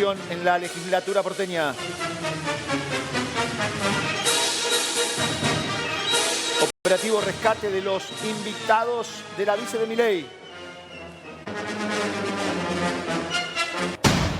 discusión en la legislatura porteña. Operativo rescate de los invitados de la vice de Milei.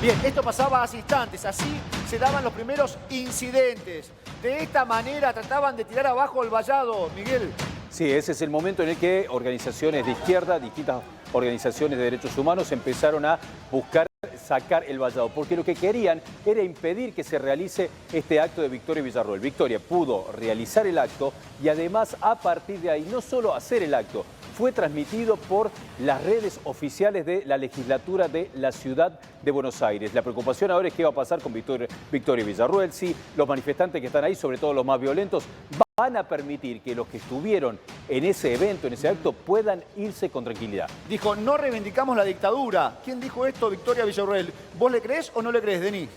Bien, esto pasaba hace instantes, así se daban los primeros incidentes. De esta manera trataban de tirar abajo el vallado, Miguel. Sí, ese es el momento en el que organizaciones de izquierda, distintas organizaciones de derechos humanos empezaron a buscar sacar el vallado, porque lo que querían era impedir que se realice este acto de Victoria Villarroel. Victoria pudo realizar el acto y además a partir de ahí no solo hacer el acto, fue transmitido por las redes oficiales de la legislatura de la ciudad de Buenos Aires. La preocupación ahora es qué va a pasar con Victoria Villarroel, si los manifestantes que están ahí, sobre todo los más violentos, van a permitir que los que estuvieron en ese evento, en ese acto, puedan irse con tranquilidad. Dijo, no reivindicamos la dictadura. ¿Quién dijo esto? Victoria Villarroel. ¿Vos le crees o no le crees, Denis?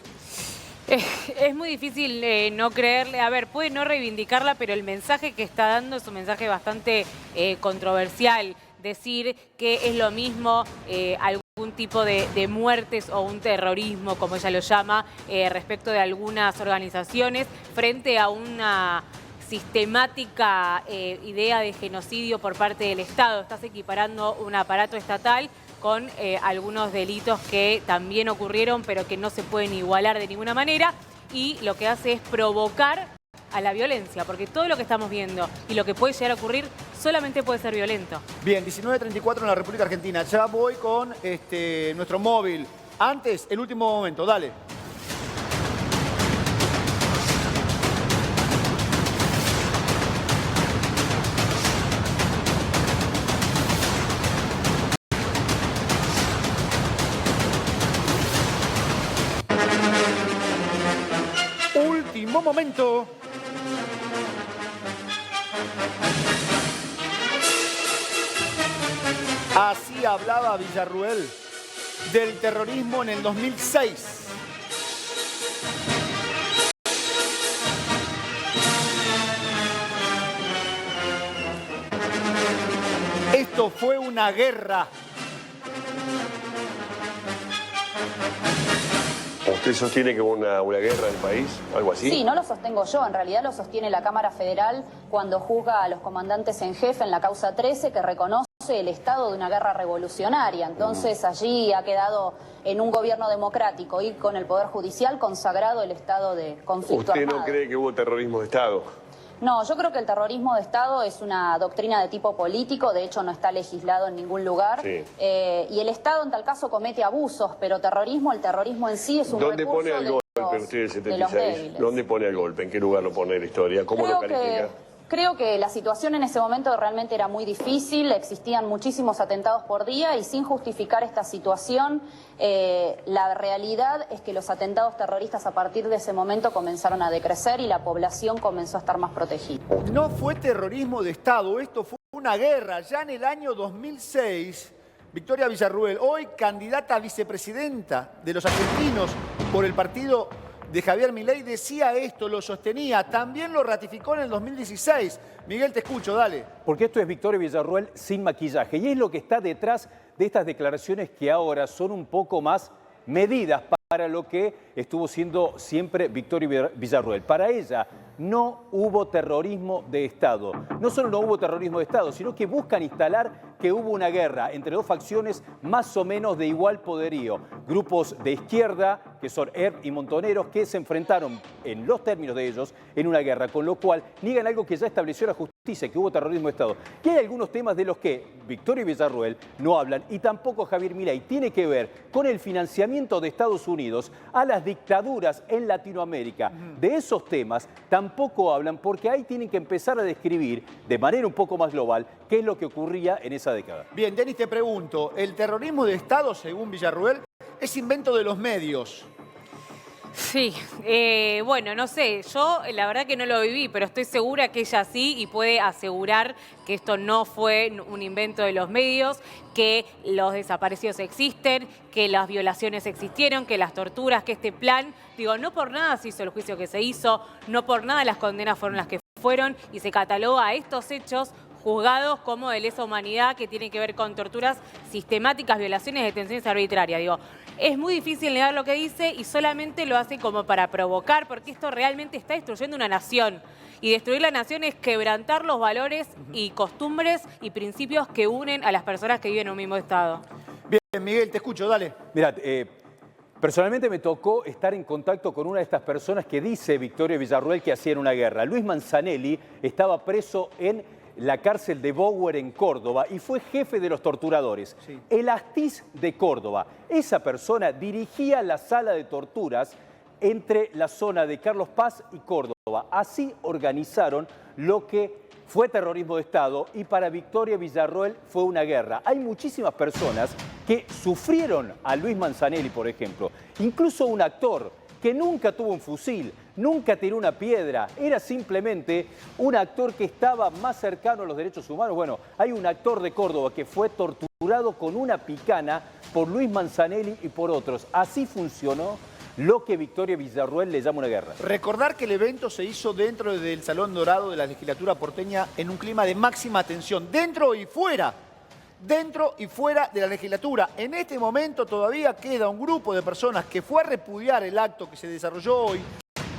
Es muy difícil no creerle. A ver, puede no reivindicarla, pero el mensaje que está dando es un mensaje bastante controversial. Decir que es lo mismo algún tipo de muertes o un terrorismo, como ella lo llama, respecto de algunas organizaciones, frente a una sistemática idea de genocidio por parte del Estado. Estás equiparando un aparato estatal con algunos delitos que también ocurrieron, pero que no se pueden igualar de ninguna manera, y lo que hace es provocar a la violencia, porque todo lo que estamos viendo y lo que puede llegar a ocurrir solamente puede ser violento. Bien, 19:34 en la República Argentina. Ya voy con nuestro móvil. Antes, el último momento, dale. Último momento. Así hablaba Villarroel del terrorismo en el 2006. Esto fue una guerra. ¿Usted sostiene que hubo una guerra en el país? ¿Algo así? Sí, no lo sostengo yo. En realidad lo sostiene la Cámara Federal cuando juzga a los comandantes en jefe en la causa 13, que reconoce el estado de una guerra revolucionaria. Entonces allí ha quedado en un gobierno democrático y con el Poder Judicial consagrado el estado de conflicto ¿Usted armado. no cree que hubo terrorismo de Estado? No, yo creo que el terrorismo de Estado es una doctrina de tipo político, de hecho no está legislado en ningún lugar. Sí. Y el Estado en tal caso comete abusos, pero el terrorismo en sí es un ¿Dónde recurso pone al golpe usted del de los 76? débiles. ¿Dónde pone al golpe? ¿En qué lugar lo pone en la historia? ¿Cómo lo califica? Creo que la situación en ese momento realmente era muy difícil, existían muchísimos atentados por día y sin justificar esta situación, la realidad es que los atentados terroristas a partir de ese momento comenzaron a decrecer y la población comenzó a estar más protegida. No fue terrorismo de Estado, esto fue una guerra. Ya en el año 2006, Victoria Villarroel, hoy candidata a vicepresidenta de los argentinos por el partido de Javier Milei, decía esto, lo sostenía, también lo ratificó en el 2016. Miguel, te escucho, dale. Porque esto es Victoria Villarroel sin maquillaje y es lo que está detrás de estas declaraciones que ahora son un poco más medidas para lo que estuvo siendo siempre Victoria Villarroel. Para ella no hubo terrorismo de Estado. No solo no hubo terrorismo de Estado, sino que buscan instalar que hubo una guerra entre dos facciones más o menos de igual poderío. Grupos de izquierda, que son ERP y Montoneros, que se enfrentaron en los términos de ellos en una guerra, con lo cual niegan algo que ya estableció la justicia, que hubo terrorismo de Estado. Y hay algunos temas de los que Victoria Villarroel no hablan y tampoco Javier Milei. Tiene que ver con el financiamiento de Estados Unidos a las dictaduras en Latinoamérica. De esos temas tampoco hablan porque ahí tienen que empezar a describir de manera un poco más global qué es lo que ocurría en esa década. Bien, Denis, te pregunto, ¿el terrorismo de Estado, según Villarroel, es invento de los medios? Sí, bueno, no sé, yo la verdad que no lo viví, pero estoy segura que ella sí y puede asegurar que esto no fue un invento de los medios, que los desaparecidos existen, que las violaciones existieron, que las torturas, que este plan, digo, no por nada se hizo el juicio que se hizo, no por nada las condenas fueron las que fueron y se cataloga a estos hechos juzgados como de lesa humanidad, que tienen que ver con torturas sistemáticas, violaciones, detenciones arbitrarias. Digo, es muy difícil negar lo que dice y solamente lo hace como para provocar, porque esto realmente está destruyendo una nación. Y destruir la nación es quebrantar los valores y costumbres y principios que unen a las personas que viven en un mismo estado. Bien, Miguel, te escucho, dale. Mirá, personalmente me tocó estar en contacto con una de estas personas que dice Victoria Villarruel que hacían una guerra. Luis Manzanelli estaba preso en la cárcel de Bower en Córdoba y fue jefe de los torturadores. Sí. El Astiz de Córdoba. Esa persona dirigía la sala de torturas entre la zona de Carlos Paz y Córdoba. Así organizaron lo que fue terrorismo de Estado y para Victoria Villarruel fue una guerra. Hay muchísimas personas que sufrieron a Luis Manzanelli, por ejemplo. Incluso un actor que nunca tuvo un fusil, nunca tiró una piedra, era simplemente un actor que estaba más cercano a los derechos humanos. Bueno, hay un actor de Córdoba que fue torturado con una picana por Luis Manzanelli y por otros. Así funcionó lo que Victoria Villarruel le llama una guerra. Recordar que el evento se hizo dentro del Salón Dorado de la legislatura porteña en un clima de máxima tensión, dentro y fuera de la legislatura. En este momento todavía queda un grupo de personas que fue a repudiar el acto que se desarrolló hoy,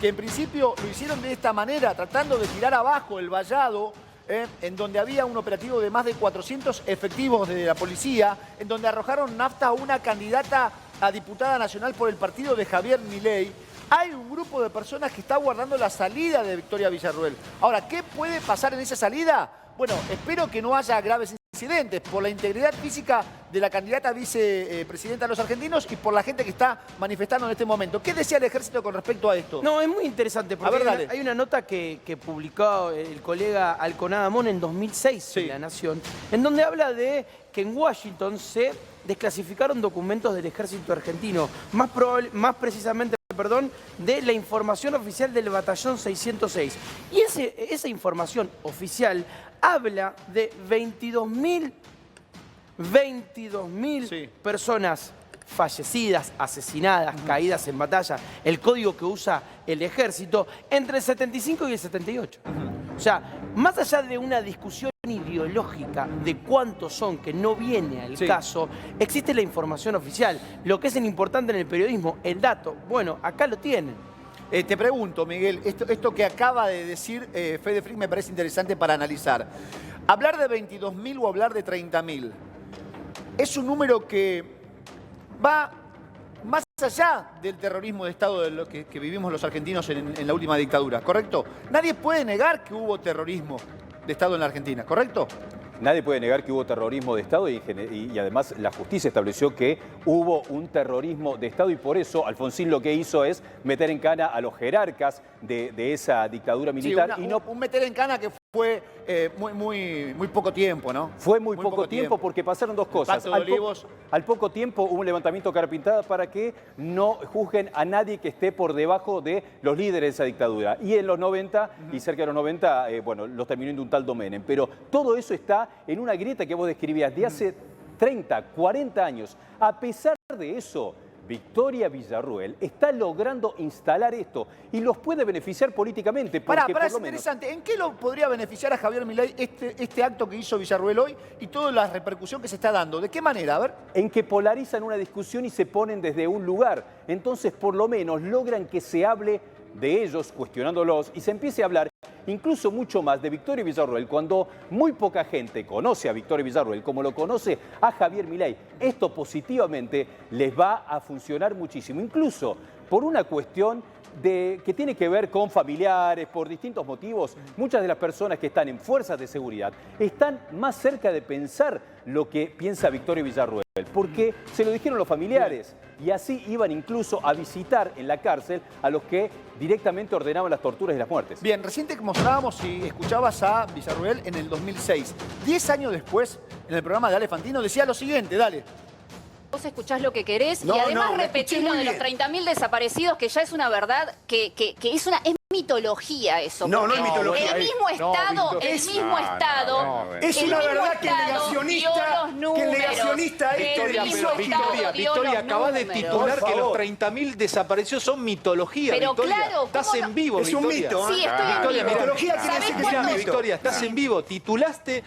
que en principio lo hicieron de esta manera, tratando de tirar abajo el vallado, en donde había un operativo de más de 400 efectivos de la policía, en donde arrojaron nafta a una candidata a diputada nacional por el partido de Javier Milei. Hay un grupo de personas que está guardando la salida de Victoria Villarruel. Ahora, ¿qué puede pasar en esa salida? Bueno, espero que no haya graves incidentes por la integridad física de la candidata vicepresidenta de los argentinos y por la gente que está manifestando en este momento. ¿Qué decía el ejército con respecto a esto? No, es muy interesante porque hay una nota que publicó el colega Alconada Amón en 2006 en La Nación, en donde habla de que en Washington se desclasificaron documentos del ejército argentino, más precisamente de la información oficial del batallón 606. Y esa información oficial habla de 22.000 personas fallecidas, asesinadas, caídas en batalla, el código que usa el ejército, entre el 75 y el 78. O sea, más allá de una discusión ideológica de cuántos son, que no viene al caso, existe la información oficial. Lo que es importante en el periodismo, el dato, bueno, acá lo tienen. Te pregunto, Miguel, esto que acaba de decir Fede Frick me parece interesante para analizar. Hablar de 22.000 o hablar de 30.000 es un número que va más allá del terrorismo de Estado de lo que vivimos los argentinos en la última dictadura, ¿correcto? Nadie puede negar que hubo terrorismo de Estado en la Argentina, ¿correcto? Nadie puede negar que hubo terrorismo de Estado y además la justicia estableció que hubo un terrorismo de Estado y por eso Alfonsín lo que hizo es meter en cana a los jerarcas de esa dictadura militar. Sí, un meter en cana que fue muy poco tiempo, ¿no? Fue muy poco tiempo porque pasaron dos cosas. Al poco tiempo hubo un levantamiento cara pintada para que no juzguen a nadie que esté por debajo de los líderes de esa dictadura. Y en los 90, y cerca de los 90, bueno, los terminó en un tal Domenech. Pero todo eso está en una grieta que vos describías de hace 30, 40 años. A pesar de eso, Victoria Villarruel está logrando instalar esto y los puede beneficiar políticamente. Pará, es interesante. ¿En qué lo podría beneficiar a Javier Milei este acto que hizo Villarruel hoy y toda la repercusión que se está dando? ¿De qué manera? A ver. En que polarizan una discusión y se ponen desde un lugar. Entonces, por lo menos, logran que se hable de ellos, cuestionándolos, y se empiece a hablar incluso mucho más de Victoria Villarruel cuando muy poca gente conoce a Victoria Villarruel como lo conoce a Javier Milei. Esto positivamente les va a funcionar muchísimo, incluso por una cuestión que tiene que ver con familiares, por distintos motivos. Muchas de las personas que están en fuerzas de seguridad están más cerca de pensar lo que piensa Victoria Villarruel, porque se lo dijeron los familiares y así iban incluso a visitar en la cárcel a los que directamente ordenaban las torturas y las muertes. Bien, recién te mostrábamos y escuchabas a Villarruel en el 2006. 10 años después, en el programa de Ale Fantino, decía lo siguiente, dale. Vos escuchás lo que querés y además repetís lo de los 30.000 desaparecidos, que ya es una verdad, que es mitología eso. No es mitología. El mismo Estado, es una verdad que el negacionista Victoria, acabas de titular que los 30.000 desaparecidos son mitología. Pero Victoria, claro, estás en vivo, es un mito. Sí, estoy en vivo. Mitología quiere decir que es un mito. Victoria, estás en vivo. Titulaste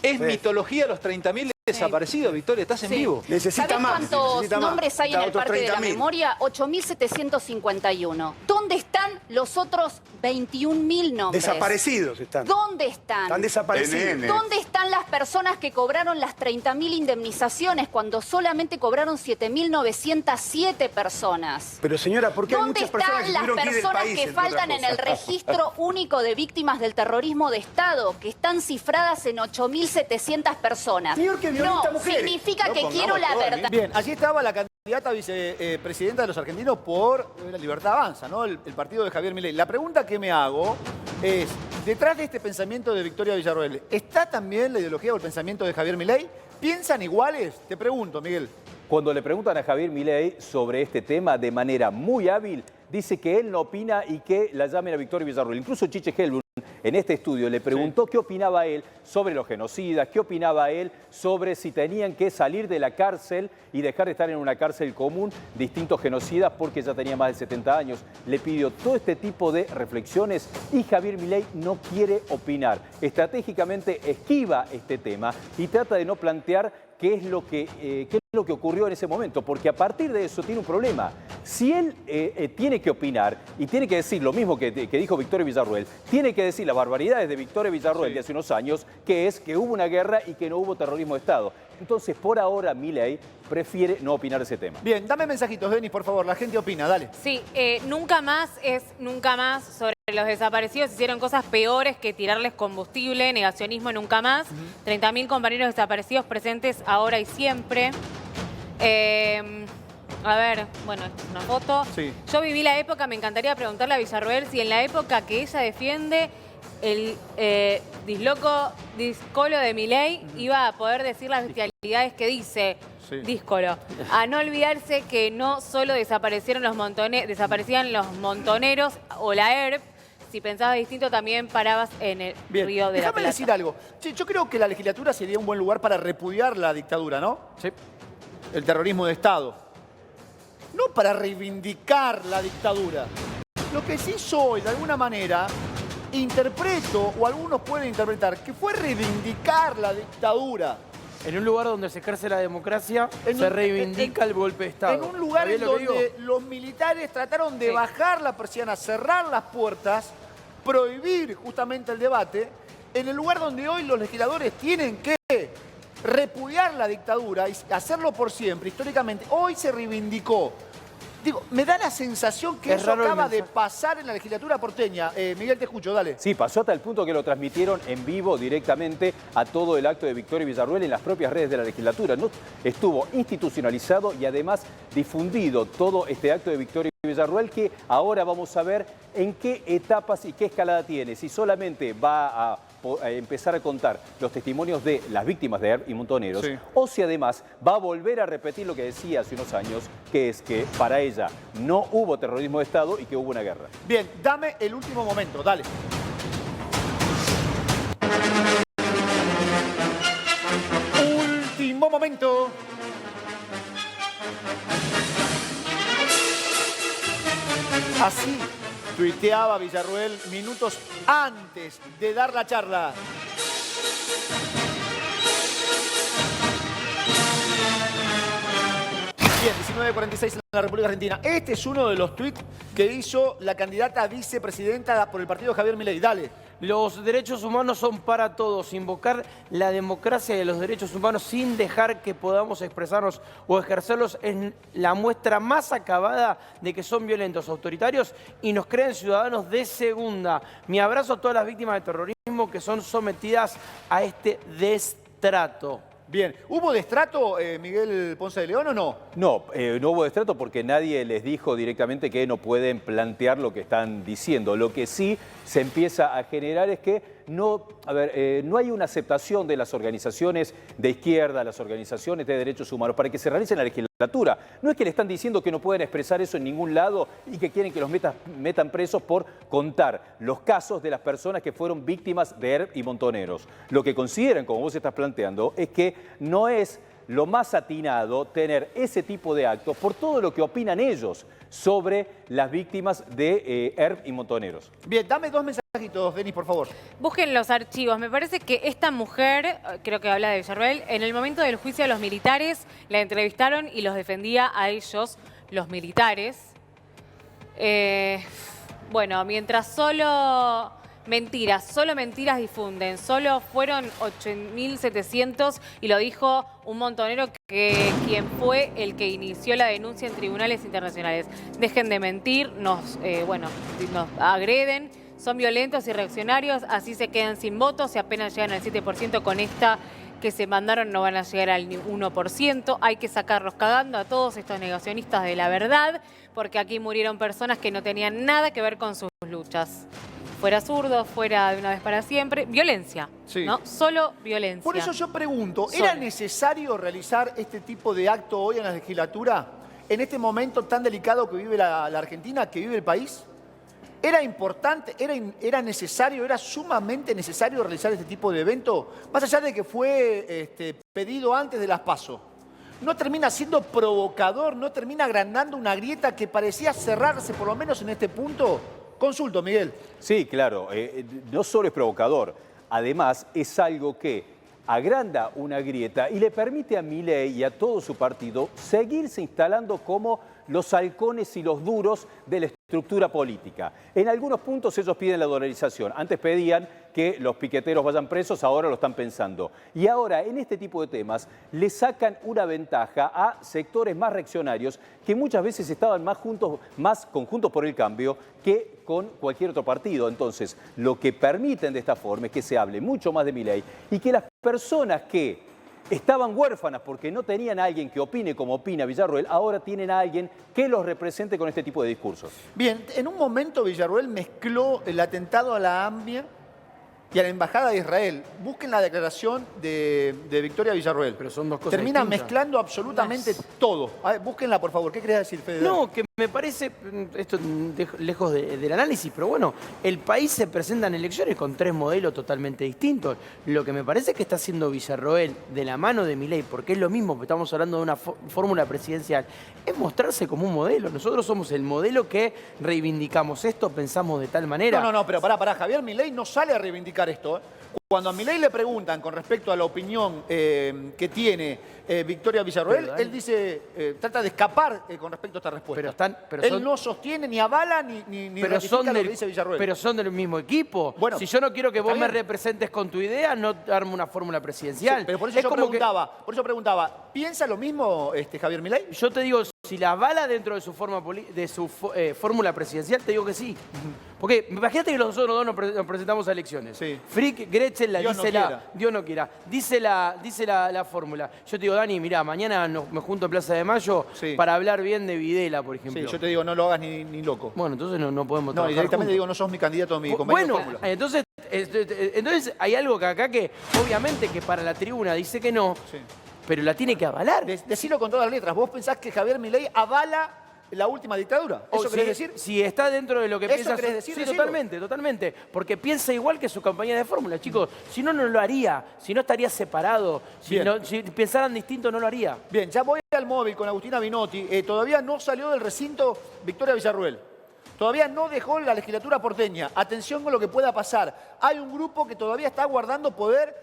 Es mitología los 30.000 desaparecidos, Victoria, estás en vivo. ¿Sabés cuántos nombres hay en el Parque de la Memoria? 8.751. ¿Dónde están los otros 21.000 nombres? Desaparecidos están. ¿Dónde están? Están desaparecidos. ¿Dónde están las personas que cobraron las 30.000 indemnizaciones cuando solamente cobraron 7.907 personas? Pero señora, ¿por qué hay ¿Dónde muchas personas que están las tuvieron que ir del personas país, que entre otras faltan en el cosas? registro único de víctimas del terrorismo de Estado, que están cifradas en 8.700 personas? Señor, que violenta no, mujeres. significa que quiero la verdad. Bien, allí estaba la candidata a vicepresidenta de los argentinos por la Libertad Avanza, ¿no? El partido de Javier Milei. La pregunta que me hago es, detrás de este pensamiento de Victoria Villarruel, ¿está también la ideología o el pensamiento de Javier Milei? ¿Piensan iguales? Te pregunto, Miguel. Cuando le preguntan a Javier Milei sobre este tema de manera muy hábil, dice que él no opina y que la llamen a Victoria Villarruel. Incluso Chiche Helbrun en este estudio le preguntó qué opinaba él sobre los genocidas, qué opinaba él sobre si tenían que salir de la cárcel y dejar de estar en una cárcel común distintos genocidas porque ya tenía más de 70 años. Le pidió todo este tipo de reflexiones y Javier Milei no quiere opinar. Estratégicamente esquiva este tema y trata de no plantear qué es lo que ocurrió en ese momento, porque a partir de eso tiene un problema. Si él tiene que opinar y tiene que decir lo mismo que dijo Victoria Villarruel, tiene que decir las barbaridades de Victoria Villarruel de hace unos años, que es que hubo una guerra y que no hubo terrorismo de Estado. Entonces, por ahora, Milei prefiere no opinar ese tema. Bien, dame mensajitos, Denis, por favor. La gente opina, dale. Sí, nunca más es nunca más sobre los desaparecidos. Hicieron cosas peores que tirarles combustible, negacionismo nunca más. 30.000 compañeros desaparecidos presentes ahora y siempre. A ver, bueno, esta es una foto. Sí. Yo viví la época, me encantaría preguntarle a Villarruel si en la época que ella defiende el díscolo de Milei iba a poder decir las bestialidades que dice. Sí. Díscolo. A no olvidarse que no solo desaparecían los montoneros o la ERP. Si pensabas distinto, también parabas en el río de la Déjame Plata. decir algo. Sí, yo creo que la legislatura sería un buen lugar para repudiar la dictadura, ¿no? Sí. El terrorismo de Estado. No para reivindicar la dictadura. Lo que sí soy, de alguna manera, interpreto, o algunos pueden interpretar, que fue reivindicar la dictadura. En un lugar donde se ejerce la democracia, se reivindica el golpe de Estado. En un lugar en donde los militares trataron de bajar la persiana, cerrar las puertas, prohibir justamente el debate, en el lugar donde hoy los legisladores tienen que repudiar la dictadura y hacerlo por siempre, históricamente, hoy se reivindicó. Digo, me da la sensación que eso acaba de pasar en la legislatura porteña. Miguel, te escucho, dale. Sí, pasó hasta el punto que lo transmitieron en vivo directamente a todo el acto de Victoria Villarruel en las propias redes de la legislatura. ¿No? Estuvo institucionalizado y además difundido todo este acto de Victoria Villarruel, que ahora vamos a ver en qué etapas y qué escalada tiene. Si solamente va a empezar a contar los testimonios de las víctimas de ERP y Montoneros, o si además va a volver a repetir lo que decía hace unos años, que es que para ella no hubo terrorismo de Estado y que hubo una guerra. Bien, dame el último momento, dale. Último momento. Así tuiteaba Villarruel minutos antes de dar la charla. Bien, 19:46 en la República Argentina. Este es uno de los tuits que hizo la candidata a vicepresidenta por el partido Javier Milei. Dale. Los derechos humanos son para todos. Invocar la democracia y los derechos humanos sin dejar que podamos expresarnos o ejercerlos es la muestra más acabada de que son violentos, autoritarios y nos creen ciudadanos de segunda. Mi abrazo a todas las víctimas de terrorismo que son sometidas a este destrato. Bien, ¿hubo destrato, Miguel Ponce de León, o no? No, no hubo destrato porque nadie les dijo directamente que no pueden plantear lo que están diciendo. Lo que sí se empieza a generar es que no hay una aceptación de las organizaciones de izquierda, las organizaciones de derechos humanos, para que se realice en la legislatura. No es que le están diciendo que no pueden expresar eso en ningún lado y que quieren que los metan presos por contar los casos de las personas que fueron víctimas de ERP y Montoneros. Lo que consideran, como vos estás planteando, es que no es lo más atinado tener ese tipo de actos por todo lo que opinan ellos sobre las víctimas de ERP y Montoneros. Bien, dame dos mensajes mensajitos, Denis, por favor. Busquen los archivos. Me parece que esta mujer, creo que habla de Villarroel, en el momento del juicio a los militares la entrevistaron y los defendía a ellos, los militares. Bueno, mientras solo mentiras difunden, solo fueron 8.700 y lo dijo un montonero que quien fue el que inició la denuncia en tribunales internacionales. Dejen de mentir, nos agreden, son violentos y reaccionarios, así se quedan sin votos, si apenas llegan al 7% con esta que se mandaron no van a llegar al 1%. Hay que sacarlos cagando a todos estos negacionistas de la verdad, porque aquí murieron personas que no tenían nada que ver con sus luchas. Fuera zurdo, fuera de una vez para siempre. Violencia, sí, ¿no? Solo violencia. Por eso yo pregunto, ¿era necesario realizar este tipo de acto hoy en la legislatura? En este momento tan delicado que vive la Argentina, que vive el país. ¿Era importante, era necesario, era sumamente necesario realizar este tipo de evento? Más allá de que fue pedido antes de las PASO. ¿No termina siendo provocador, no termina agrandando una grieta que parecía cerrarse por lo menos en este punto? Consulto, Miguel. Sí, claro. No solo es provocador, además es algo que agranda una grieta y le permite a Milei y a todo su partido seguirse instalando como los halcones y los duros de la estructura política. En algunos puntos ellos piden la dolarización. Antes pedían que los piqueteros vayan presos, ahora lo están pensando. Y ahora, en este tipo de temas, le sacan una ventaja a sectores más reaccionarios que muchas veces estaban más conjuntos por el cambio que con cualquier otro partido. Entonces, lo que permiten de esta forma es que se hable mucho más de Milei y que las personas que estaban huérfanas porque no tenían a alguien que opine como opina Villarroel, ahora tienen a alguien que los represente con este tipo de discursos. Bien, en un momento Villarroel mezcló el atentado a la AMIA y a la Embajada de Israel. Busquen la declaración de Victoria Villarroel. Pero son dos cosas Termina distintas. Mezclando absolutamente todo. A ver, búsquenla, por favor. ¿Qué querés decir, Fede? No, que me parece, esto lejos del análisis, pero bueno, el país se presenta en elecciones con 3 modelos totalmente distintos. Lo que me parece que está haciendo Villarroel de la mano de Milei, porque es lo mismo, que estamos hablando de una fórmula presidencial, es mostrarse como un modelo. Nosotros somos el modelo que reivindicamos esto, pensamos de tal manera. No, pero pará. Javier Milei no sale a reivindicar esto. Cuando a Milei le preguntan con respecto a la opinión que tiene Victoria Villarroel, él dice, trata de escapar con respecto a esta respuesta. Él no sostiene, ni avala, ni ratifica lo que dice Villarroel. Pero son del mismo equipo. Bueno, si yo no quiero que vos me representes con tu idea, no armo una fórmula presidencial. Sí, pero por eso yo preguntaba, ¿piensa lo mismo Javier Milei? Yo te digo, si la avala dentro de su fórmula presidencial, te digo que sí. Porque imagínate que nosotros dos nos presentamos a elecciones. Sí. Frick, Gretchen, Dios no quiera. Dice la fórmula. Yo te digo, Dani, mirá, mañana me junto en Plaza de Mayo para hablar bien de Videla, por ejemplo. Sí, yo te digo, no lo hagas ni loco. Bueno, entonces no podemos trabajar directamente juntos. digo, no sos mi candidato a mi compañero de fórmula. Entonces hay algo que acá que, obviamente, que para la tribuna dice que no, pero la tiene que avalar. Decilo con todas las letras. ¿Vos pensás que Javier Milei avala la última dictadura? ¿Eso querés decir? Si está dentro de lo que piensa. ¿Eso querés decir? Sí, totalmente. Porque piensa igual que su compañía de fórmula, chicos. Si no, no lo haría. Si no, estaría separado. Si pensaran distinto, no lo haría. Bien, ya voy al móvil con Agustina Binotti. Todavía no salió del recinto Victoria Villarroel. Todavía no dejó la legislatura porteña. Atención con lo que pueda pasar. Hay un grupo que todavía está aguardando poder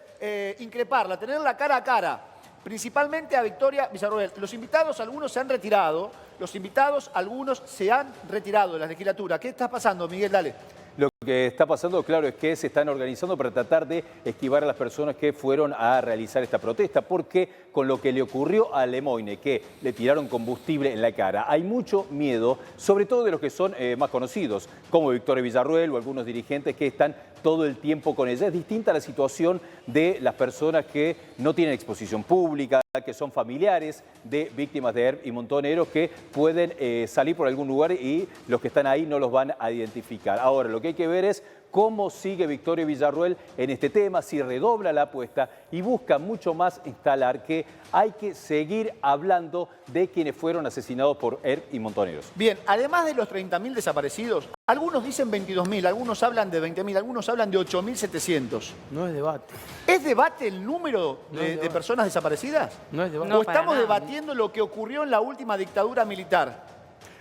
increparla, tenerla cara a cara. Principalmente a Victoria Villarroel. Los invitados, algunos se han retirado. De la legislatura. ¿Qué está pasando, Miguel? Dale. Lo que está pasando, claro, es que se están organizando para tratar de esquivar a las personas que fueron a realizar esta protesta, porque con lo que le ocurrió a Lemoyne, que le tiraron combustible en la cara, hay mucho miedo, sobre todo de los que son más conocidos, como Victoria Villarroel o algunos dirigentes que están todo el tiempo con ella. Es distinta la situación de las personas que no tienen exposición pública, que son familiares de víctimas de ERP y montoneros que pueden salir por algún lugar y los que están ahí no los van a identificar. Ahora, lo que hay que ver es cómo sigue Victoria Villarroel en este tema, si redobla la apuesta y busca mucho más instalar que hay que seguir hablando de quienes fueron asesinados por ERP y montoneros. Bien, además de los 30.000 desaparecidos, algunos dicen 22.000, algunos hablan de 20.000, algunos hablan de 8.700. No es debate. ¿Es debate el número de personas desaparecidas? No es debate. ¿O estamos debatiendo lo que ocurrió en la última dictadura militar?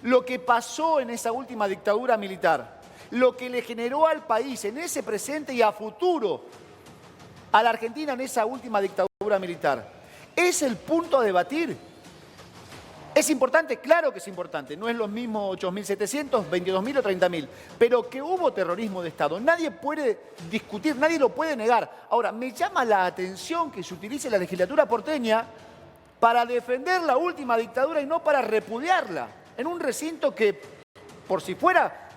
Lo que pasó en esa última dictadura militar. lo que le generó al país en ese presente y a futuro a la Argentina en esa última dictadura militar. ¿Es el punto a debatir? ¿Es importante? Claro que es importante. No es lo mismo 8.700, 22.000 o 30.000. Pero que hubo terrorismo de Estado. Nadie puede discutir, nadie lo puede negar. Ahora, me llama la atención que se utilice la legislatura porteña para defender la última dictadura y no para repudiarla. En un recinto que,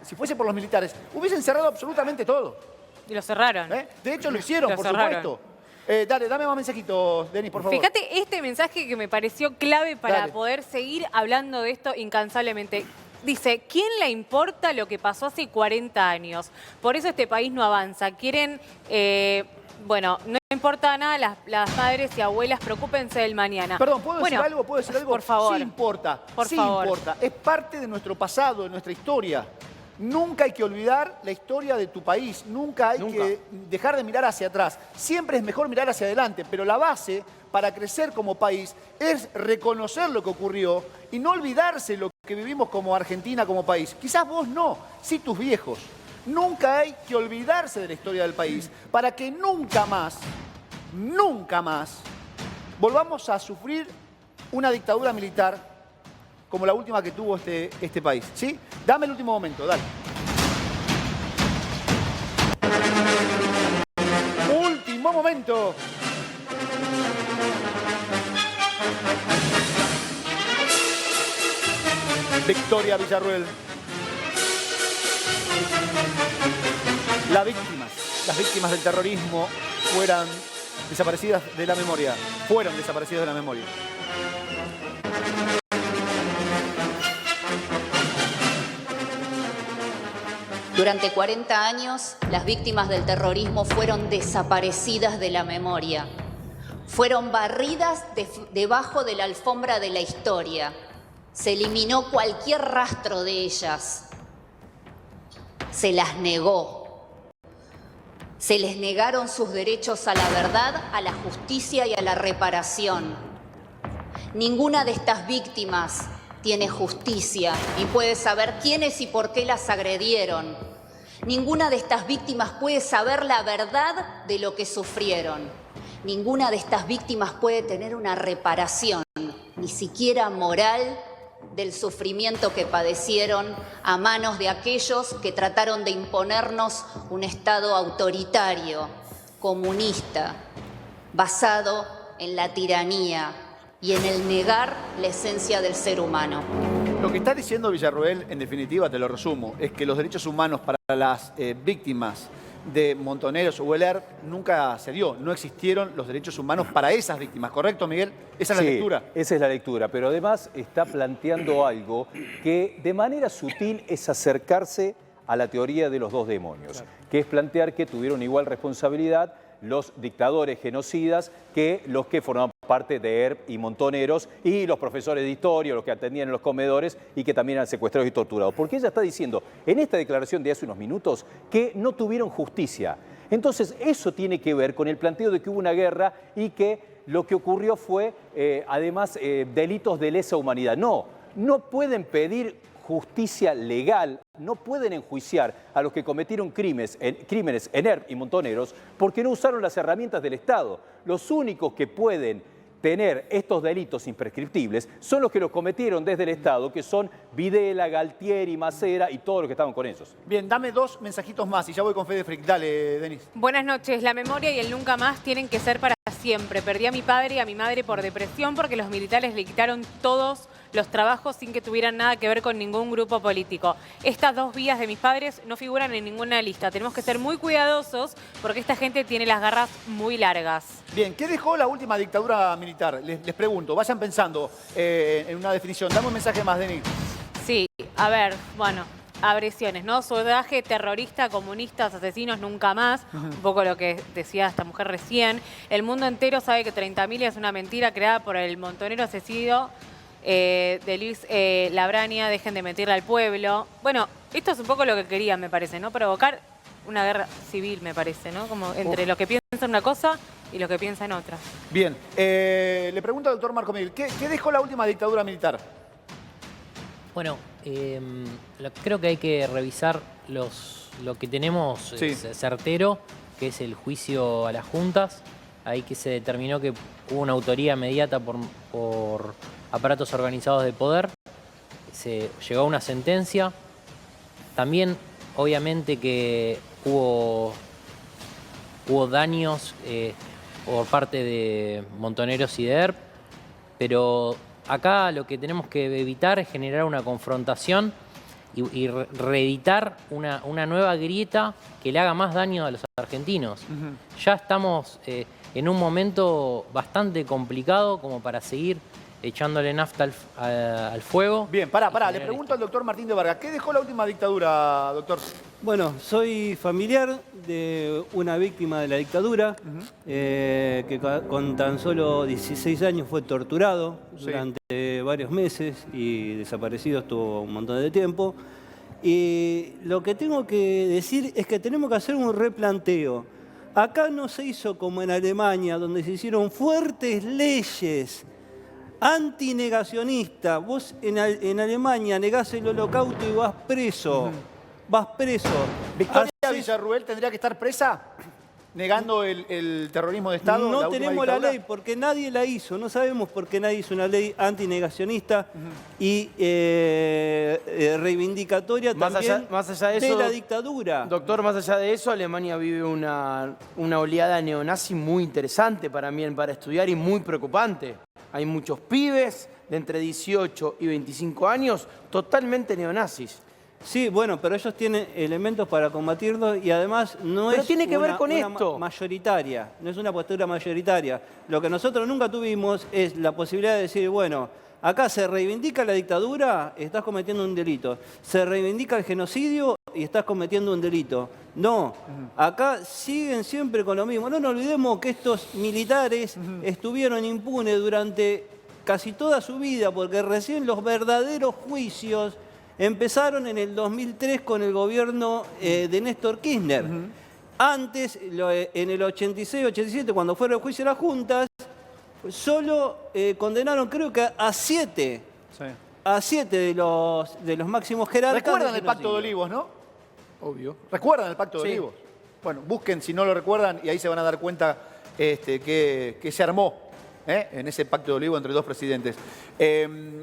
si fuese por los militares, hubiesen cerrado absolutamente todo. Y lo cerraron. De hecho, lo hicieron, por supuesto. Dale, dame más mensajitos, Denis, por favor. Fíjate este mensaje que me pareció clave para poder seguir hablando de esto incansablemente. Dice, ¿quién le importa lo que pasó hace 40 años? Por eso este país no avanza. Quieren, bueno, no importa nada, las madres y abuelas, preocúpense del mañana. Perdón, ¿puedo decir algo? ¿Puedo decir algo? Por favor. Sí importa, por favor. Importa. Es parte de nuestro pasado, de nuestra historia. Nunca hay que olvidar la historia de tu país, nunca hay que dejar de mirar hacia atrás. Siempre es mejor mirar hacia adelante, pero la base para crecer como país es reconocer lo que ocurrió y no olvidarse lo que vivimos como Argentina, como país. Quizás vos no, sí tus viejos. Nunca hay que olvidarse de la historia del país para que nunca más, volvamos a sufrir una dictadura militar como la última que tuvo este país, ¿sí? Dame el último momento, dale. Último momento. Victoria Villarruel. Las víctimas del terrorismo fueron desaparecidas de la memoria. Durante 40 años, las víctimas del terrorismo fueron desaparecidas de la memoria. Fueron barridas debajo de la alfombra de la historia. Se eliminó cualquier rastro de ellas. Se las negó. Se les negaron sus derechos a la verdad, a la justicia y a la reparación. Ninguna de estas víctimas tiene justicia y puede saber quiénes y por qué las agredieron. Ninguna de estas víctimas puede saber la verdad de lo que sufrieron. Ninguna de estas víctimas puede tener una reparación, ni siquiera moral, del sufrimiento que padecieron a manos de aquellos que trataron de imponernos un Estado autoritario, comunista, basado en la tiranía y en el negar la esencia del ser humano. Lo que está diciendo Villarruel, en definitiva, te lo resumo, es que los derechos humanos para las víctimas de Montoneros o Heller nunca se dio. No existieron los derechos humanos para esas víctimas. ¿Correcto, Miguel? Esa es la lectura. Esa es la lectura, pero además está planteando algo que de manera sutil es acercarse a la teoría de los dos demonios, que es plantear que tuvieron igual responsabilidad los dictadores genocidas que los que formaban parte de ERP y Montoneros y los profesores de historia, los que atendían en los comedores y que también eran secuestrados y torturados. Porque ella está diciendo en esta declaración de hace unos minutos que no tuvieron justicia. Entonces eso tiene que ver con el planteo de que hubo una guerra y que lo que ocurrió fue además delitos de lesa humanidad. No pueden pedir justicia legal, no pueden enjuiciar a los que cometieron crímenes en ERP y Montoneros porque no usaron las herramientas del Estado. Los únicos que pueden tener estos delitos imprescriptibles son los que los cometieron desde el Estado, que son Videla, Galtieri, Macera y todos los que estaban con ellos. Bien, dame dos mensajitos más y ya voy con Fede Frick. Dale, Denis. Buenas noches. La memoria y el nunca más tienen que ser para siempre. Perdí a mi padre y a mi madre por depresión porque los militares le quitaron todos los trabajos sin que tuvieran nada que ver con ningún grupo político. Estas dos vías de mis padres no figuran en ninguna lista. Tenemos que ser muy cuidadosos porque esta gente tiene las garras muy largas. Bien, ¿qué dejó la última dictadura militar? Les pregunto, vayan pensando en una definición. Dame un mensaje más, Denis. Sí, a ver, bueno, agresiones, ¿no? Sodaje terrorista, comunistas, asesinos, nunca más. Un poco lo que decía esta mujer recién. El mundo entero sabe que 30.000 es una mentira creada por el montonero asesino de Luis Labrania. Dejen de mentirle al pueblo. Bueno, esto es un poco lo que querían, me parece, ¿no? Provocar una guerra civil, me parece, ¿no? Como entre los que piensan una cosa y los que piensan otra. Bien, le pregunto al doctor Marco Miguel, ¿qué dejó la última dictadura militar? Bueno, creo que hay que revisar lo que tenemos es certero, que es el juicio a las juntas. Ahí que se determinó que hubo una autoría inmediata por aparatos organizados de poder. Se llegó a una sentencia. También, obviamente, que hubo daños por parte de Montoneros y de ERP, pero acá lo que tenemos que evitar es generar una confrontación y reeditar una nueva grieta que le haga más daño a los argentinos. Ya estamos en un momento bastante complicado como para seguir echándole nafta al fuego. Bien, pará, le pregunto al doctor Martín de Vargas, ¿qué dejó la última dictadura, doctor? Bueno, soy familiar de una víctima de la dictadura que con tan solo 16 años fue torturado durante varios meses y desaparecido estuvo un montón de tiempo. Y lo que tengo que decir es que tenemos que hacer un replanteo. Acá no se hizo como en Alemania, donde se hicieron fuertes leyes antinegacionistas. Vos en Alemania negás el holocausto y vas preso. Vas preso. ¿Victoria Villarruel tendría que estar presa negando el terrorismo de Estado? No tenemos la ley porque nadie la hizo. No sabemos por qué nadie hizo una ley antinegacionista y reivindicatoria más allá de, eso, de la dictadura. Doctor, más allá de eso, Alemania vive una oleada neonazi muy interesante para estudiar y muy preocupante. Hay muchos pibes de entre 18 y 25 años totalmente neonazis. Sí, bueno, pero ellos tienen elementos para combatirlo y además no pero es tiene que ver con esto. Mayoritaria, no es una postura mayoritaria. Lo que nosotros nunca tuvimos es la posibilidad de decir, bueno, acá se reivindica la dictadura, estás cometiendo un delito. Se reivindica el genocidio y estás cometiendo un delito. No, acá siguen siempre con lo mismo. No nos olvidemos que estos militares estuvieron impunes durante casi toda su vida, porque recién los verdaderos juicios empezaron en el 2003 con el gobierno de Néstor Kirchner. Antes, en el 86-87, cuando fueron el juicio de las juntas, solo condenaron creo que a 7. A 7 de los máximos jerarcas. ¿Recuerdan el Pacto de Olivos, no? Obvio. ¿Recuerdan el Pacto de Olivos? Bueno, busquen si no lo recuerdan y ahí se van a dar cuenta que se armó en ese Pacto de Olivos entre dos presidentes.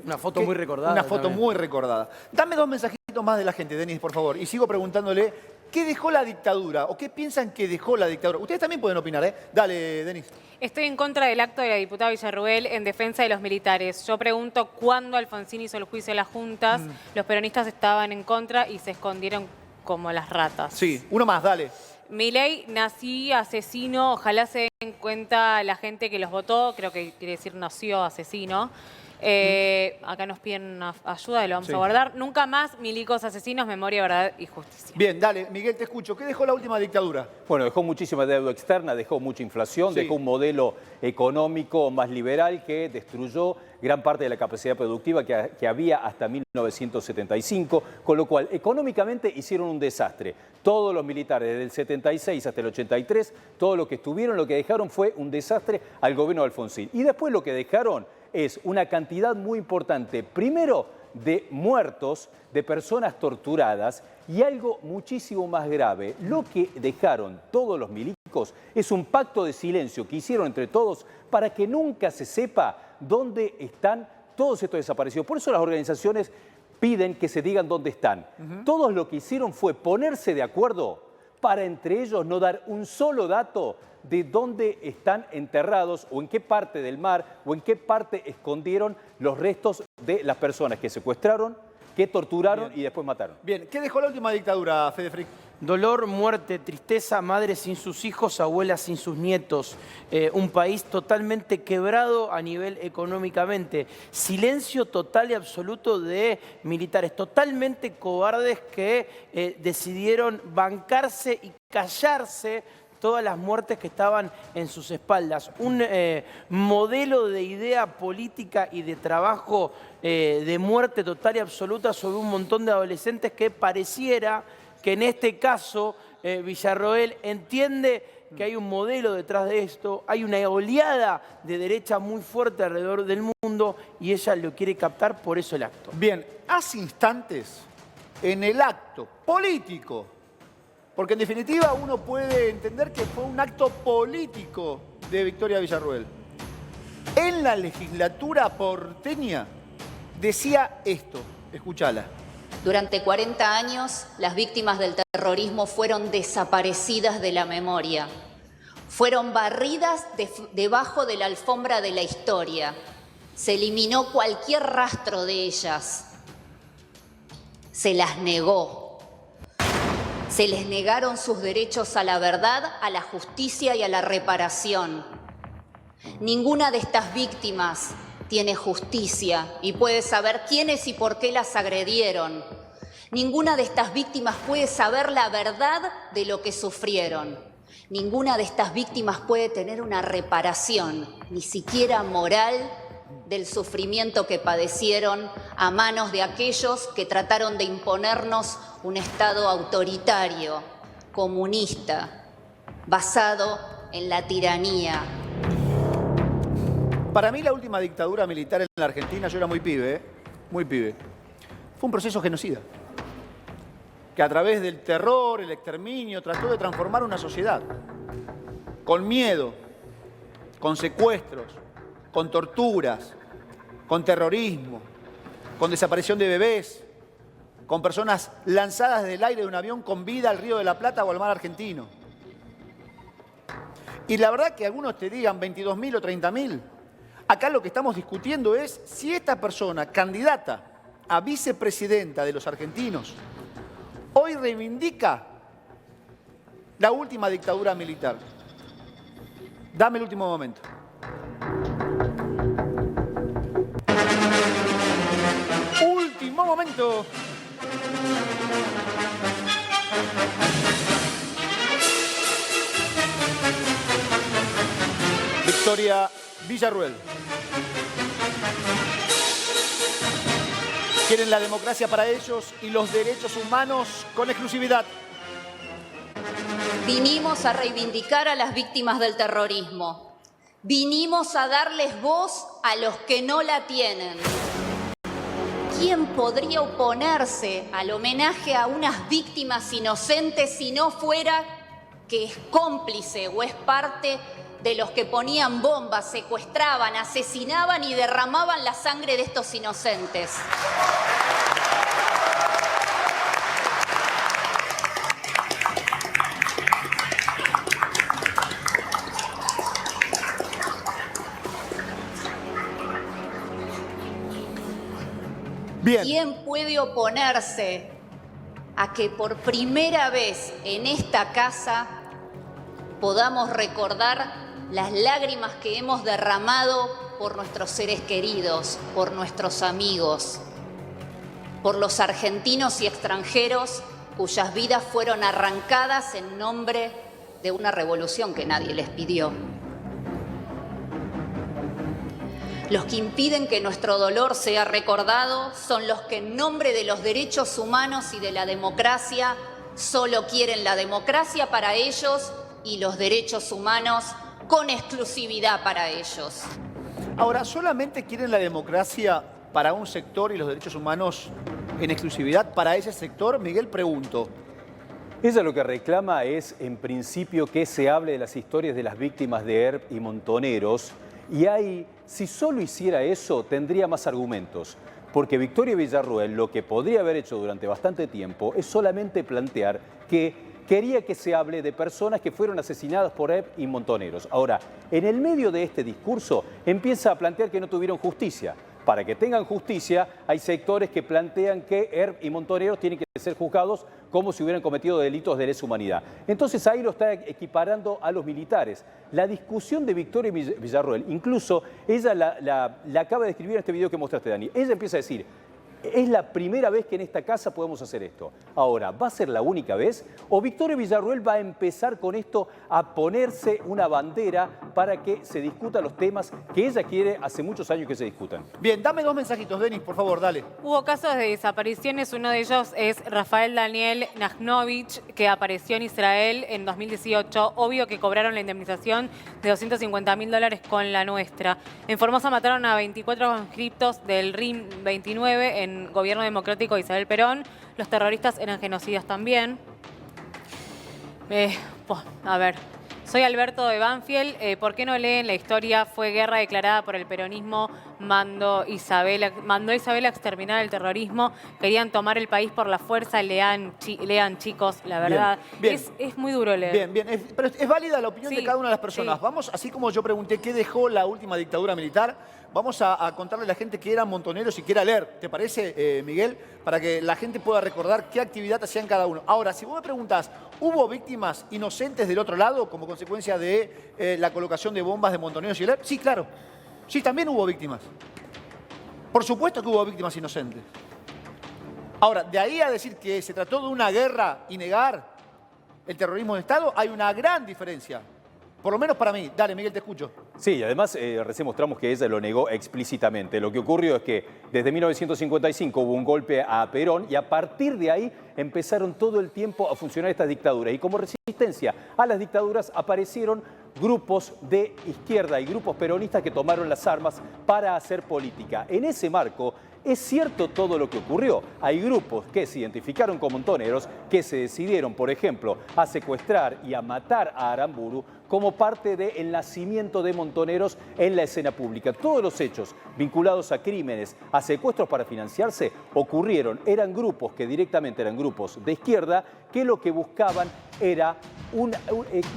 Una foto muy recordada. Una foto muy recordada. Dame dos mensajitos más de la gente, Denis, por favor. Y sigo preguntándole, ¿qué dejó la dictadura? ¿O qué piensan que dejó la dictadura? Ustedes también pueden opinar, ¿eh? Dale, Denis. Estoy en contra del acto de la diputada Villarruel en defensa de los militares. Yo pregunto cuándo Alfonsín hizo el juicio de las juntas, los peronistas estaban en contra y se escondieron como las ratas. Sí, uno más, dale. Milei, nací asesino, ojalá se den cuenta la gente que los votó, creo que quiere decir nació asesino. Acá nos piden ayuda y lo vamos a guardar. Nunca más milicos asesinos, memoria, verdad y justicia. Bien, dale, Miguel, te escucho. ¿Qué dejó la última dictadura? Bueno, dejó muchísima deuda externa, dejó mucha inflación, dejó un modelo económico más liberal que destruyó gran parte de la capacidad productiva que había hasta 1975, con lo cual económicamente hicieron un desastre. Todos los militares, desde el 76 hasta el 83, todo lo que estuvieron, lo que dejaron fue un desastre al gobierno de Alfonsín. Y después lo que dejaron es una cantidad muy importante, primero, de muertos, de personas torturadas y algo muchísimo más grave. Lo que dejaron todos los milicos es un pacto de silencio que hicieron entre todos para que nunca se sepa dónde están todos estos desaparecidos. Por eso las organizaciones piden que se digan dónde están. Todos lo que hicieron fue ponerse de acuerdo para entre ellos no dar un solo dato de dónde están enterrados o en qué parte del mar o en qué parte escondieron los restos de las personas que secuestraron, que torturaron y después mataron. Bien, ¿qué dejó la última dictadura, Fede Frick? Dolor, muerte, tristeza, madres sin sus hijos, abuelas sin sus nietos. Un país totalmente quebrado a nivel económicamente. Silencio total y absoluto de militares, totalmente cobardes que decidieron bancarse y callarse todas las muertes que estaban en sus espaldas. Un modelo de idea política y de trabajo de muerte total y absoluta sobre un montón de adolescentes que pareciera que en este caso Villarroel entiende que hay un modelo detrás de esto, hay una oleada de derecha muy fuerte alrededor del mundo y ella lo quiere captar, por eso el acto. Bien, hace instantes en el acto político, porque en definitiva uno puede entender que fue un acto político de Victoria Villarruel, en la legislatura porteña, decía esto, escúchala. Durante 40 años, las víctimas del terrorismo fueron desaparecidas de la memoria. Fueron barridas debajo de la alfombra de la historia. Se eliminó cualquier rastro de ellas. Se las negó. Se les negaron sus derechos a la verdad, a la justicia y a la reparación. Ninguna de estas víctimas tiene justicia y puede saber quiénes y por qué las agredieron. Ninguna de estas víctimas puede saber la verdad de lo que sufrieron. Ninguna de estas víctimas puede tener una reparación, ni siquiera moral, del sufrimiento que padecieron a manos de aquellos que trataron de imponernos un Estado autoritario, comunista, basado en la tiranía. Para mí la última dictadura militar en la Argentina, yo era muy pibe, fue un proceso genocida, que a través del terror, el exterminio, trató de transformar una sociedad, con miedo, con secuestros, con torturas, con terrorismo, con desaparición de bebés, con personas lanzadas del aire de un avión con vida al Río de la Plata o al mar argentino. Y la verdad que algunos te digan 22.000 o 30.000, acá lo que estamos discutiendo es si esta persona, candidata a vicepresidenta de los argentinos, hoy reivindica la última dictadura militar. Dame el último momento. Último momento. Victoria Villarruel. Quieren la democracia para ellos y los derechos humanos con exclusividad. Vinimos a reivindicar a las víctimas del terrorismo. Vinimos a darles voz a los que no la tienen. ¿Quién podría oponerse al homenaje a unas víctimas inocentes si no fuera que es cómplice o es parte de los que ponían bombas, secuestraban, asesinaban y derramaban la sangre de estos inocentes? Bien. ¿Quién puede oponerse a que por primera vez en esta casa podamos recordar las lágrimas que hemos derramado por nuestros seres queridos, por nuestros amigos, por los argentinos y extranjeros cuyas vidas fueron arrancadas en nombre de una revolución que nadie les pidió? Los que impiden que nuestro dolor sea recordado son los que en nombre de los derechos humanos y de la democracia solo quieren la democracia para ellos y los derechos humanos con exclusividad para ellos. Ahora, ¿solamente quieren la democracia para un sector y los derechos humanos en exclusividad para ese sector? Miguel, pregunto. Ella lo que reclama es, en principio, que se hable de las historias de las víctimas de ERP y Montoneros. Y ahí, si solo hiciera eso, tendría más argumentos. Porque Victoria Villarruel lo que podría haber hecho durante bastante tiempo es solamente plantear que quería que se hable de personas que fueron asesinadas por ERP y Montoneros. Ahora, en el medio de este discurso empieza a plantear que no tuvieron justicia. Para que tengan justicia, hay sectores que plantean que ERP y Montoneros tienen que ser juzgados como si hubieran cometido delitos de lesa humanidad. Entonces ahí lo está equiparando a los militares. La discusión de Victoria Villarruel, incluso ella la acaba de escribir en este video que mostraste, Dani. Ella empieza a decir: es la primera vez que en esta casa podemos hacer esto. Ahora, ¿va a ser la única vez? ¿O Victoria Villarruel va a empezar con esto a ponerse una bandera para que se discutan los temas que ella quiere hace muchos años que se discutan? Bien, dame 2 mensajitos, Denis, por favor, dale. Hubo casos de desapariciones. Uno de ellos es Rafael Daniel Najnovich, que apareció en Israel en 2018. Obvio que cobraron la indemnización de $250.000 con la nuestra. En Formosa mataron a 24 conscriptos del RIM 29 en un gobierno democrático de Isabel Perón. Los terroristas eran genocidas también. A ver, soy Alberto de Banfield. ¿Por qué no leen la historia? Fue guerra declarada por el peronismo. Mandó a Isabel a exterminar el terrorismo. Querían tomar el país por la fuerza. Lean chicos, la verdad. Bien. Es muy duro leer. Bien. Pero es válida la opinión de cada una de las personas. Vamos, así como yo pregunté qué dejó la última dictadura militar, vamos a contarle a la gente que eran montoneros y quiera leer. ¿Te parece, Miguel? Para que la gente pueda recordar qué actividad hacían cada uno. Ahora, si vos me preguntás, ¿hubo víctimas inocentes del otro lado como consecuencia de la colocación de bombas de montoneros y LEP? Sí, claro. Sí, también hubo víctimas. Por supuesto que hubo víctimas inocentes. Ahora, de ahí a decir que se trató de una guerra y negar el terrorismo de Estado, hay una gran diferencia. Por lo menos para mí. Dale, Miguel, te escucho. Sí, además recién mostramos que ella lo negó explícitamente. Lo que ocurrió es que desde 1955 hubo un golpe a Perón y a partir de ahí empezaron todo el tiempo a funcionar estas dictaduras. Y como resistencia a las dictaduras aparecieron grupos de izquierda y grupos peronistas que tomaron las armas para hacer política. En ese marco, es cierto todo lo que ocurrió. Hay grupos que se identificaron como montoneros que se decidieron, por ejemplo, a secuestrar y a matar a Aramburu como parte del nacimiento de montoneros en la escena pública. Todos los hechos vinculados a crímenes, a secuestros para financiarse, ocurrieron. Eran grupos que directamente eran grupos de izquierda que lo que buscaban era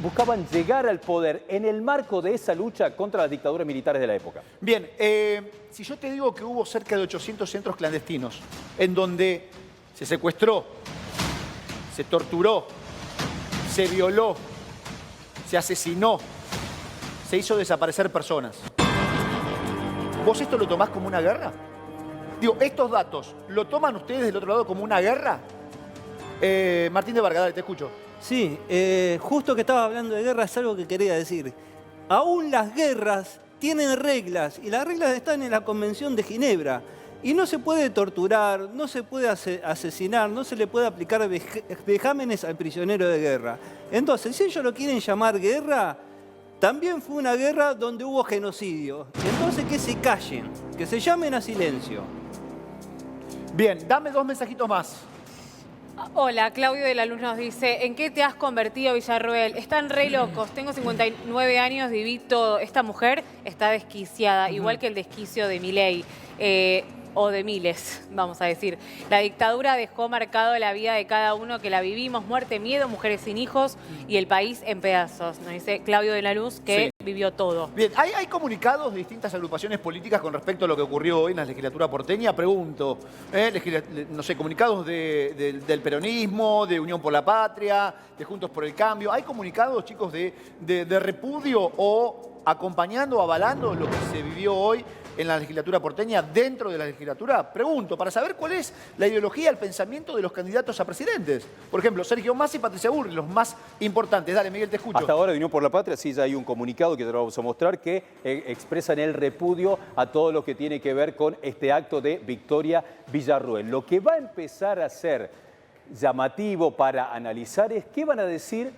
buscaban llegar al poder en el marco de esa lucha contra las dictaduras militares de la época. Bien, si yo te digo que hubo cerca de 800 centros clandestinos en donde se secuestró, se torturó, se violó, se asesinó, se hizo desaparecer personas, ¿vos esto lo tomás como una guerra? Digo, estos datos, ¿lo toman ustedes del otro lado como una guerra? Martín de Vargas, te escucho. Sí, justo que estaba hablando de guerra es algo que quería decir. Aún las guerras tienen reglas y las reglas están en la Convención de Ginebra. Y no se puede torturar, no se puede asesinar, no se le puede aplicar vejámenes al prisionero de guerra. Entonces, si ellos lo quieren llamar guerra, también fue una guerra donde hubo genocidio. Entonces, que se callen, que se llamen a silencio. Bien, dame 2 mensajitos más. Hola, Claudio de la Luz nos dice, ¿en qué te has convertido, Villarruel? Están re locos, tengo 59 años, viví todo. Esta mujer está desquiciada, igual que el desquicio de Milei. O de miles, vamos a decir. La dictadura dejó marcado la vida de cada uno que la vivimos, muerte, miedo, mujeres sin hijos y el país en pedazos. Nos dice Claudio de la Luz que vivió todo. Bien, ¿hay comunicados de distintas agrupaciones políticas con respecto a lo que ocurrió hoy en la legislatura porteña? Pregunto, no sé, comunicados del peronismo, de Unión por la Patria, de Juntos por el Cambio. ¿Hay comunicados, chicos, de repudio o acompañando, avalando lo que se vivió hoy en la legislatura porteña, dentro de la legislatura? Pregunto, para saber cuál es la ideología, el pensamiento de los candidatos a presidentes. Por ejemplo, Sergio Massa y Patricia Bullrich, los más importantes. Dale, Miguel, te escucho. Hasta ahora, de Unión por la Patria, sí ya hay un comunicado que te lo vamos a mostrar que expresan el repudio a todo lo que tiene que ver con este acto de Victoria Villarruel. Lo que va a empezar a ser llamativo para analizar es qué van a decir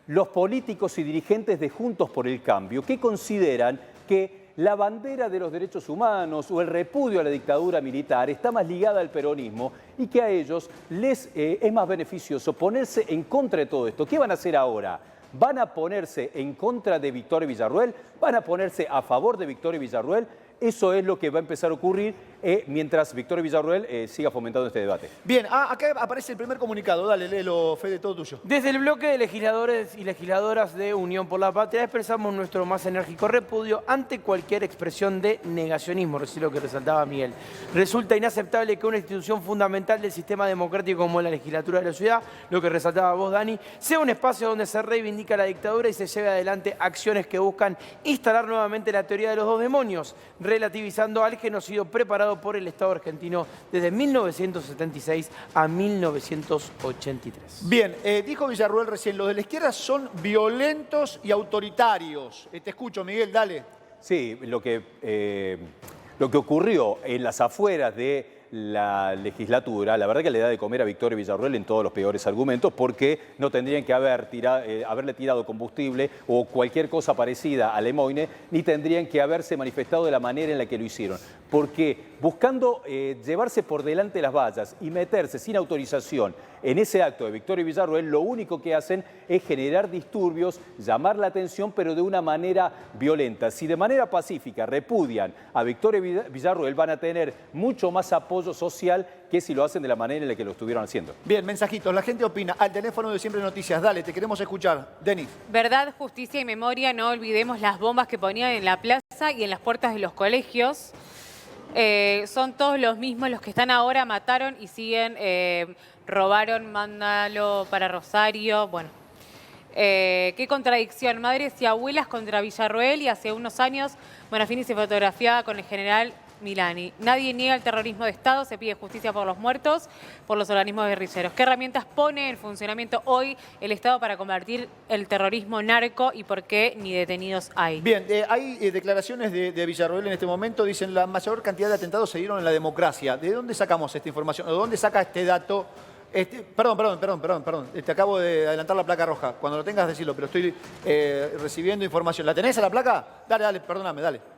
los políticos y dirigentes de Juntos por el Cambio, que consideran que la bandera de los derechos humanos o el repudio a la dictadura militar está más ligada al peronismo y que a ellos les es más beneficioso ponerse en contra de todo esto. ¿Qué van a hacer ahora? ¿Van a ponerse en contra de Victoria Villarruel? ¿Van a ponerse a favor de Victoria Villarruel? Eso es lo que va a empezar a ocurrir mientras Victoria Villarruel siga fomentando este debate. Bien, acá aparece el primer comunicado. Dale, léelo, Fede, todo tuyo. Desde el bloque de legisladores y legisladoras de Unión por la Patria expresamos nuestro más enérgico repudio ante cualquier expresión de negacionismo, recién lo que resaltaba Miguel. Resulta inaceptable que una institución fundamental del sistema democrático como la legislatura de la ciudad, lo que resaltaba vos, Dani, sea un espacio donde se reivindica la dictadura y se lleve adelante acciones que buscan instalar nuevamente la teoría de los dos demonios, relativizando al genocidio preparado por el Estado argentino desde 1976 a 1983. Bien, dijo Villarruel recién, los de la izquierda son violentos y autoritarios. Te escucho, Miguel, dale. Sí, lo que ocurrió en las afueras de la legislatura, la verdad que le da de comer a Victoria Villarruel en todos los peores argumentos, porque no tendrían que haberle tirado combustible o cualquier cosa parecida a Lemoine, ni tendrían que haberse manifestado de la manera en la que lo hicieron. Porque buscando llevarse por delante las vallas y meterse sin autorización en ese acto de Victoria Villarruel, lo único que hacen es generar disturbios, llamar la atención, pero de una manera violenta. Si de manera pacífica repudian a Victoria Villarruel, van a tener mucho más apoyo social que si lo hacen de la manera en la que lo estuvieron haciendo. Bien, mensajitos, la gente opina. Al teléfono de Siempre Noticias, dale, te queremos escuchar. Denis. Verdad, justicia y memoria, no olvidemos las bombas que ponían en la plaza y en las puertas de los colegios. Son todos los mismos los que están ahora, mataron y siguen, robaron, mándalo para Rosario, bueno. Qué contradicción, madres y abuelas contra Villarruel, y hace unos años Bonafini se fotografiaba con el general Milani. Nadie niega el terrorismo de Estado, se pide justicia por los muertos, por los organismos guerrilleros. ¿Qué herramientas pone en funcionamiento hoy el Estado para combatir el terrorismo narco y por qué ni detenidos hay? Bien, hay declaraciones de Villarruel en este momento, dicen la mayor cantidad de atentados se dieron en la democracia. ¿De dónde sacamos esta información? ¿O de dónde saca este dato? Perdón. Te acabo de adelantar la placa roja. Cuando lo tengas, decilo, pero estoy recibiendo información. ¿La tenés a la placa? Dale, perdóname, dale.